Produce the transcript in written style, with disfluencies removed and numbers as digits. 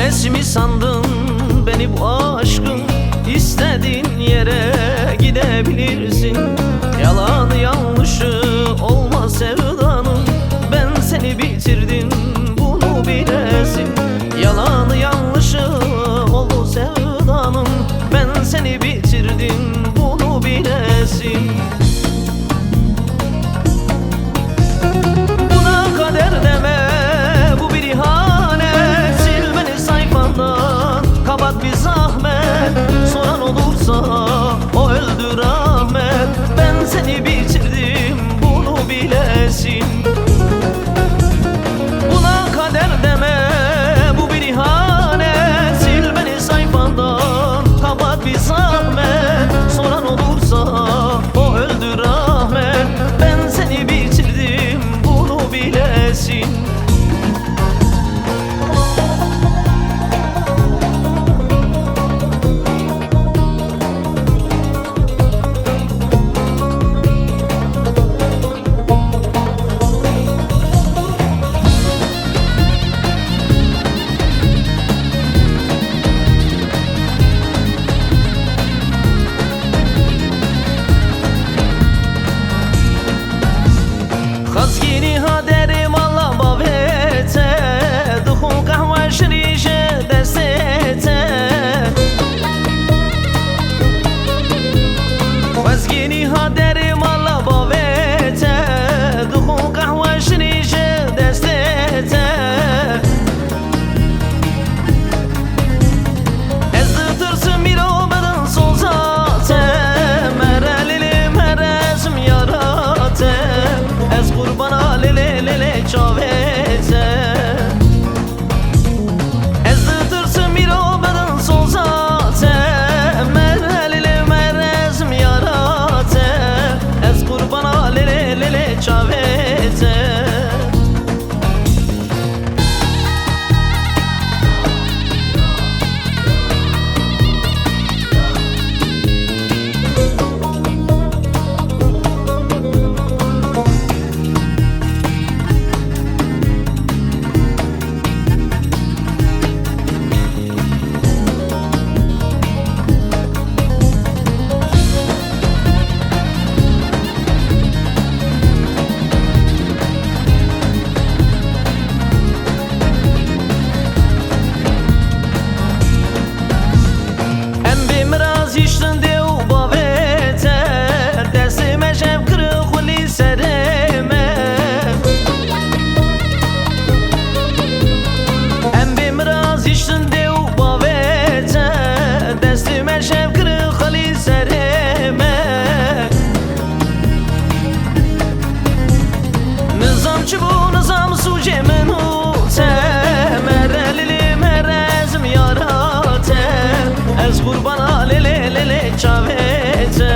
Nesi mi sandın beni bu aşkın? İstediğin yere gidebilirsin. Yalanı yanlışı olmaz sevdanım. Ben seni bitirdim, bunu bilesin. Yalanı yanlışı oldu sevdanım. Ben seni bitirdim, bunu bilesin. Buna kader deme, bu bir ihanet. Sil beni sayfandan, kapat bir zahmet. Soran olursa o öldü rahmet. Ben seni bitirdim, bunu bilesin. Buna kader deme, bu bir ihanet. Sil beni sayfandan, kapat bir zahmet. Soran olursa o öldü rahmet. Ben seni bitirdim, bunu bilesin. خزگینی ها در مالا باوته دخون قهوه شریشه دستته خزگینی ها در مالا باوته دخون قهوه شریشه دستته از ترس میرو بدن سوزاته مرلی مرزم یاراته از قربانا لله چاوته از ترس میرو بدن سوزاته مرلی مرزم یاراته از قربانا لله چاوته İşten dev babete Dersime şev kırık uli serime Em bimraz işten dev babete Dersime şev kırık uli serime Nizamçı bu nizam suce menute Merelili merezim yarate Ez kurbana lele çavete